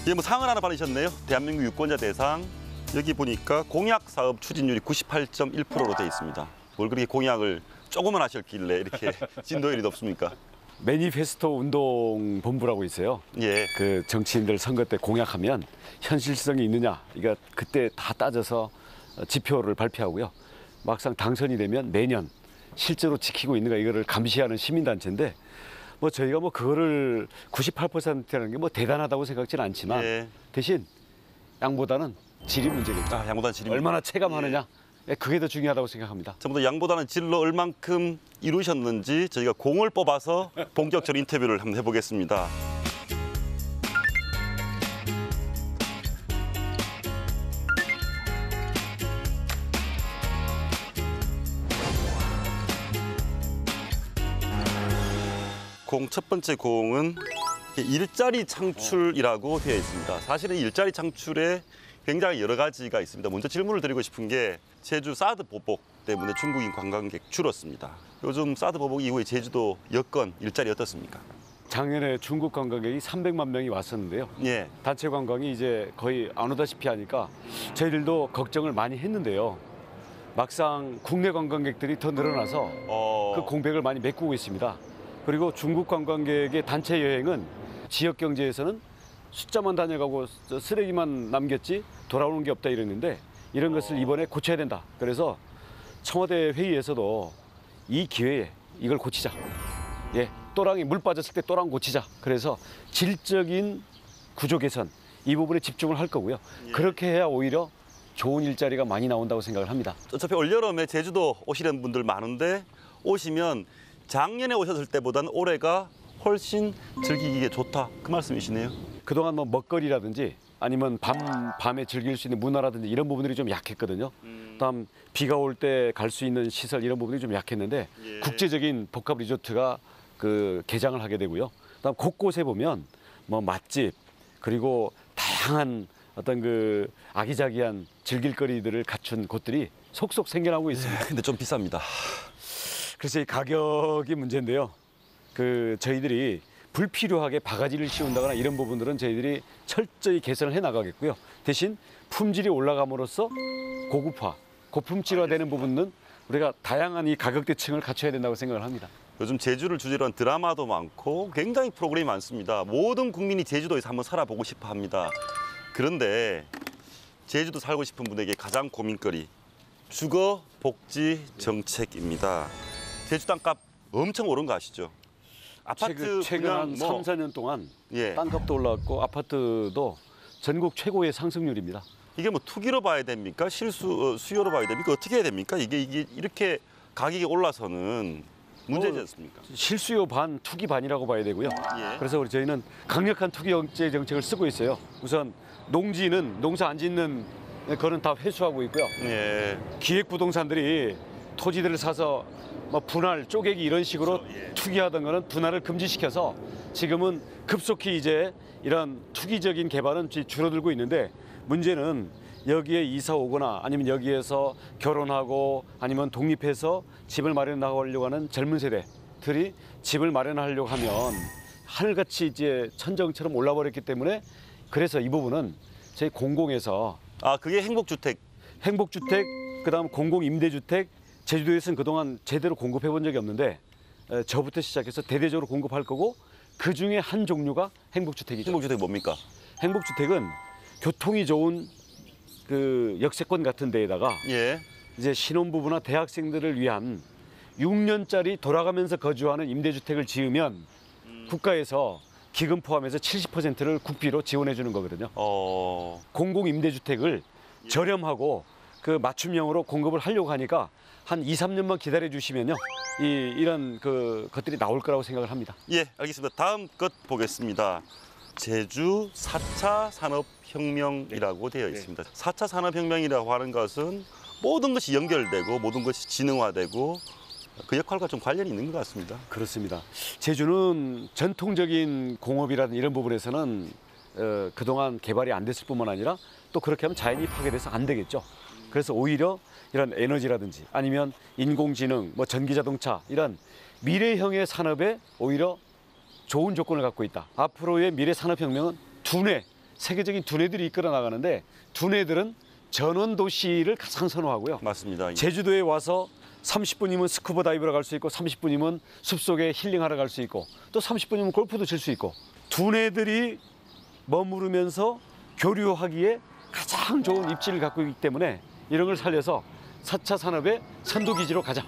예, 뭐 상을 하나 받으셨네요. 대한민국 유권자 대상. 여기 보니까 공약 사업 추진율이 98.1%로 돼 있습니다. 뭘 그렇게 공약을 조금만 하셨길래 이렇게 진도율이 높습니까? 매니페스토 운동 본부라고 있어요. 예. 그 정치인들 선거 때 공약하면 현실성이 있느냐, 이거 그때 다 따져서 지표를 발표하고요. 막상 당선이 되면 매년 실제로 지키고 있는가 이거를 감시하는 시민단체인데, 뭐 저희가 뭐 그거를 98%라는 게 뭐 대단하다고 생각지는 않지만 예. 대신 양보다는 질이 문제겠죠. 아, 양보다는 질입니다. 얼마나 체감하느냐, 그게 더 중요하다고 생각합니다. 전부 다 양보다는 질로 얼만큼 이루셨는지 저희가 공을 뽑아서 본격적인 인터뷰를 한번 해보겠습니다. 공 첫 번째 공은 일자리 창출이라고 되어 있습니다. 사실은 일자리 창출에 굉장히 여러 가지가 있습니다. 먼저 질문을 드리고 싶은 게 제주 사드 보복 때문에 중국인 관광객 줄었습니다. 요즘 사드 보복 이후에 제주도 여건 일자리 어떻습니까? 작년에 중국 관광객이 300만 명이 왔었는데요. 예. 단체 관광이 이제 거의 안 오다시피 하니까 저희들도 걱정을 많이 했는데요. 막상 국내 관광객들이 더 늘어나서 그 공백을 많이 메꾸고 있습니다. 그리고 중국 관광객의 단체 여행은 지역 경제에서는 숫자만 다녀가고 쓰레기만 남겼지 돌아오는 게 없다 이랬는데, 이런 것을 이번에 고쳐야 된다. 그래서 청와대 회의에서도 이 기회에 이걸 고치자. 예, 또랑이 물 빠졌을 때 또랑 고치자. 그래서 질적인 구조 개선, 이 부분에 집중을 할 거고요. 그렇게 해야 오히려 좋은 일자리가 많이 나온다고 생각을 합니다. 어차피 올여름에 제주도 오시는 분들 많은데 오시면 작년에 오셨을 때보다는 올해가 훨씬 즐기기에 좋다, 그 말씀이시네요. 그동안 뭐 먹거리라든지 아니면 밤에 즐길 수 있는 문화라든지 이런 부분들이 좀 약했거든요. 다음 비가 올 때 갈 수 있는 시설 이런 부분이 좀 약했는데, 예. 국제적인 복합 리조트가 그 개장을 하게 되고요. 다음 곳곳에 보면 뭐 맛집, 그리고 다양한 어떤 그 아기자기한 즐길거리들을 갖춘 곳들이 속속 생겨나고 있습니다. 근데 좀 비쌉니다. 글쎄, 이 가격이 문제인데요. 그 저희들이 불필요하게 바가지를 씌운다거나 이런 부분들은 저희들이 철저히 개선을 해 나가겠고요. 대신 품질이 올라감으로써 고급화, 고품질화되는 부분은 우리가 다양한 이 가격대층을 갖춰야 된다고 생각을 합니다. 요즘 제주를 주제로 한 드라마도 많고 굉장히 프로그램이 많습니다. 모든 국민이 제주도에서 한번 살아보고 싶어 합니다. 그런데 제주도 살고 싶은 분에게 가장 고민거리, 주거 복지 정책입니다. 제주 땅값 엄청 오른 거 아시죠? 아파트 최근 한 3, 4년 동안 예. 땅값도 올라갔고 아파트도 전국 최고의 상승률입니다. 이게 뭐 투기로 봐야 됩니까? 수요로 봐야 됩니까? 어떻게 해야 됩니까? 이게 이렇게 가격이 올라서는 문제지 않습니까? 실수요 반, 투기 반이라고 봐야 되고요. 예. 그래서 우리 저희는 강력한 투기 억제 정책을 쓰고 있어요. 우선 농지는 농사 안 짓는 거는 다 회수하고 있고요. 예. 기획부동산들이 토지들을 사서 뭐 분할, 쪼개기 이런 식으로 그렇죠, 예. 투기하던 거는 분할을 금지시켜서 지금은 급속히 이제 이런 투기적인 개발은 줄어들고 있는데, 문제는 여기에 이사 오거나 아니면 여기에서 결혼하고 아니면 독립해서 집을 마련하려고 하는 젊은 세대들이 집을 마련하려고 하면 하늘같이 이제 천정처럼 올라버렸기 때문에, 그래서 이 부분은 저희 공공에서 그게 행복주택. 그다음 공공임대주택, 제주도에서는 그동안 제대로 공급해 본 적이 없는데 저부터 시작해서 대대적으로 공급할 거고, 그중에 한 종류가 행복주택이죠. 행복주택 뭡니까? 행복주택은 교통이 좋은 그 역세권 같은 데에다가 예. 이제 신혼부부나 대학생들을 위한 6년짜리 돌아가면서 거주하는 임대주택을 지으면 국가에서 기금 포함해서 70%를 국비로 지원해 주는 거거든요. 공공임대주택을 저렴하고 그 맞춤형으로 공급을 하려고 하니까 한 2, 3년만 기다려 주시면요, 이런 그 것들이 나올 거라고 생각을 합니다. 예, 알겠습니다. 다음 것 보겠습니다. 제주 4차 산업혁명이라고 되어 있습니다. 4차 산업혁명이라고 하는 것은 모든 것이 연결되고 모든 것이 지능화되고 그 역할과 좀 관련이 있는 것 같습니다. 그렇습니다. 제주는 전통적인 공업이라든 이런 부분에서는 그동안 개발이 안 됐을 뿐만 아니라 또 그렇게 하면 자연이 파괴돼서 안 되겠죠. 그래서 오히려 이런 에너지라든지 아니면 인공지능, 뭐 전기자동차 이런 미래형의 산업에 오히려 좋은 조건을 갖고 있다. 앞으로의 미래 산업혁명은 두뇌, 세계적인 두뇌들이 이끌어 나가는데 두뇌들은 전원 도시를 가장 선호하고요. 맞습니다. 제주도에 와서 30분이면 스쿠버 다이브를 갈 수 있고 30분이면 숲속에 힐링하러 갈 수 있고 또 30분이면 골프도 칠 수 있고 두뇌들이 머무르면서 교류하기에 가장 좋은 입지를 갖고 있기 때문에 이런 걸 살려서 4차 산업의 선도기지로 가자.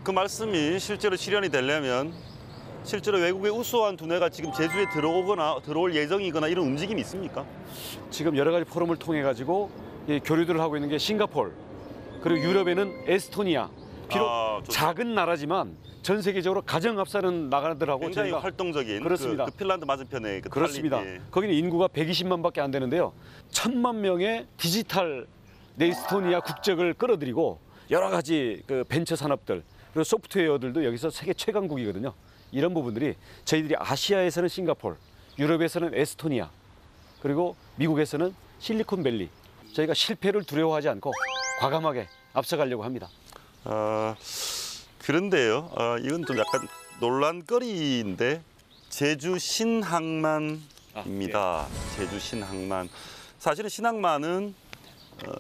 그 말씀이 실제로 실현이 되려면 실제로 외국의 우수한 두뇌가 지금 제주에 들어올 예정이거나 이런 움직임이 있습니까? 지금 여러 가지 포럼을 통해 가지고 교류들을 하고 있는 게 싱가포르, 그리고 유럽에는 에스토니아. 비록 작은 나라지만 전 세계적으로 가장 앞서는 나라들하고 굉장히 저희가 활동적인 그렇습니다. 그 핀란드 맞은편에 그 그렇습니다. 거기는 인구가 120만밖에 안 되는데요. 1,000만 명의 디지털 에스토니아 국적을 끌어들이고 여러 가지 그 벤처 산업들 그리고 소프트웨어들도 여기서 세계 최강국이거든요. 이런 부분들이 저희들이 아시아에서는 싱가포르, 유럽에서는 에스토니아, 그리고 미국에서는 실리콘밸리. 저희가 실패를 두려워하지 않고 과감하게 앞서가려고 합니다. 그런데요, 이건 좀 약간 논란거리인데 제주 신항만입니다. 제주 신항만. 사실은 신항만은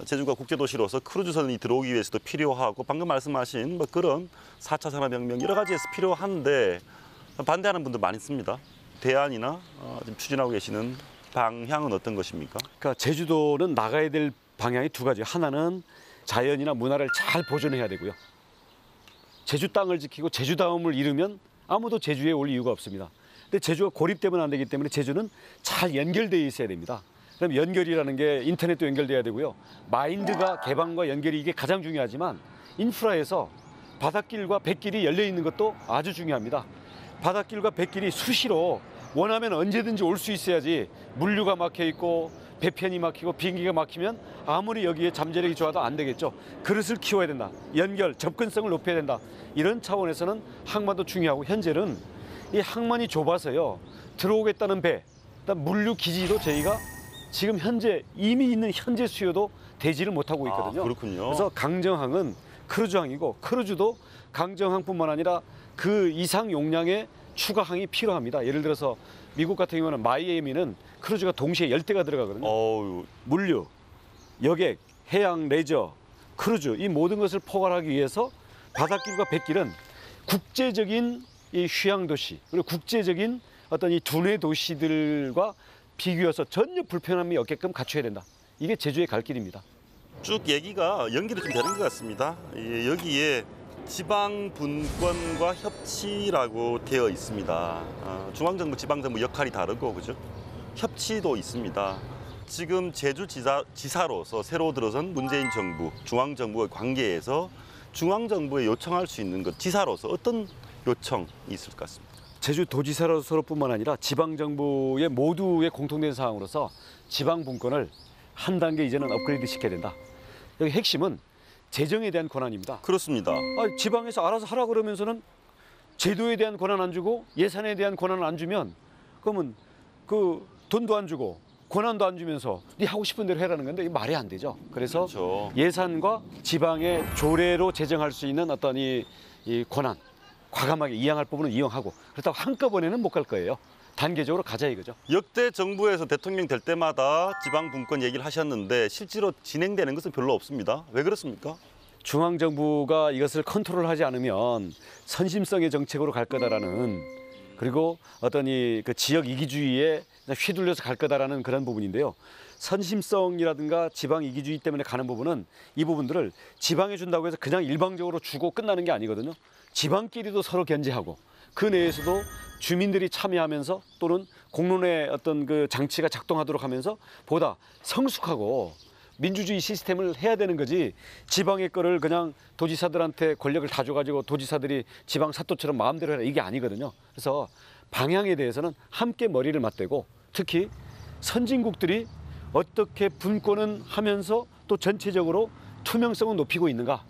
제주가 국제도시로서 크루즈선이 들어오기 위해서도 필요하고 방금 말씀하신 뭐 그런 4차 산업혁명 여러 가지에서 필요한데 반대하는 분들 많이 있습니다. 대안이나 지금 추진하고 계시는 방향은 어떤 것입니까? 그러니까 제주도는 나가야 될 방향이 두 가지. 하나는 자연이나 문화를 잘 보존해야 되고요. 제주 땅을 지키고 제주다움을 이루면 아무도 제주에 올 이유가 없습니다. 근데 제주가 고립되면 안 되기 때문에 제주는 잘 연결되어 있어야 됩니다. 그럼 연결이라는 게 인터넷도 연결돼야 되고요. 마인드가 개방과 연결이 이게 가장 중요하지만 인프라에서 바닷길과 뱃길이 열려 있는 것도 아주 중요합니다. 바닷길과 뱃길이 수시로 원하면 언제든지 올 수 있어야지 물류가 막혀 있고 배편이 막히고 비행기가 막히면 아무리 여기에 잠재력이 좋아도 안 되겠죠. 그릇을 키워야 된다. 연결, 접근성을 높여야 된다. 이런 차원에서는 항만도 중요하고 현재는 이 항만이 좁아서요. 들어오겠다는 배, 그다음 물류 기지도 저희가 지금 현재 이미 있는 현재 수요도 대지를 못하고 있거든요. 그렇군요. 그래서 강정항은 크루즈항이고 크루즈도 강정항뿐만 아니라 그 이상 용량의 추가항이 필요합니다. 예를 들어서 미국 같은 경우는 마이애미는 크루즈가 동시에 10대가 들어가거든요. 물류, 여객, 해양, 레저, 크루즈 이 모든 것을 포괄하기 위해서 바닷길과 뱃길은 국제적인 이 휴양 도시 그리고 국제적인 어떤 이 두뇌 도시들과 비교해서 전혀 불편함이 없게끔 갖춰야 된다. 이게 제주의 갈 길입니다. 쭉 얘기가 연결이 좀 되는 것 같습니다. 여기에 지방 분권과 협치라고 되어 있습니다. 중앙정부, 지방정부 역할이 다르고 그죠? 협치도 있습니다. 지금 제주지사로서 새로 들어선 문재인 정부, 중앙정부의 관계에서 중앙정부에 요청할 수 있는 것, 지사로서 어떤 요청이 있을 것 같습니다. 제주도지사로서뿐만 아니라 지방정부의 모두의 공통된 사항으로서 지방분권을 한 단계 이제는 업그레이드 시켜야 된다. 여기 핵심은 재정에 대한 권한입니다. 그렇습니다. 지방에서 알아서 하라 그러면서는 제도에 대한 권한 안 주고 예산에 대한 권한을 안 주면 그러면 그 돈도 안 주고 권한도 안 주면서 네 하고 싶은 대로 해라는 건데 이게 말이 안 되죠. 그래서 그렇죠. 예산과 지방의 조례로 제정할 수 있는 어떤 이 권한 과감하게 이양할 부분은 이용하고 그렇다고 한꺼번에는 못 갈 거예요. 단계적으로 가자 이거죠. 역대 정부에서 대통령 될 때마다 지방 분권 얘기를 하셨는데 실제로 진행되는 것은 별로 없습니다. 왜 그렇습니까? 중앙정부가 이것을 컨트롤하지 않으면 선심성의 정책으로 갈 거다라는 그리고 어떤 그 지역 이기주의에 휘둘려서 갈 거다라는 그런 부분인데요. 선심성이라든가 지방 이기주의 때문에 가는 부분은 이 부분들을 지방에 준다고 해서 그냥 일방적으로 주고 끝나는 게 아니거든요. 지방끼리도 서로 견제하고 그 내에서도 주민들이 참여하면서 또는 공론의 어떤 그 장치가 작동하도록 하면서 보다 성숙하고 민주주의 시스템을 해야 되는 거지 지방의 거를 그냥 도지사들한테 권력을 다 줘가지고 도지사들이 지방 사또처럼 마음대로 해라 이게 아니거든요. 그래서 방향에 대해서는 함께 머리를 맞대고 특히 선진국들이 어떻게 분권은 하면서 또 전체적으로 투명성은 높이고 있는가.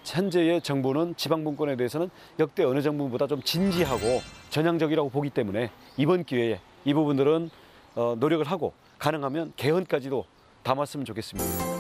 현재의 정부는 지방분권에 대해서는 역대 어느 정부보다 좀 진지하고 전향적이라고 보기 때문에 이번 기회에 이 부분들은 노력을 하고 가능하면 개헌까지도 담았으면 좋겠습니다.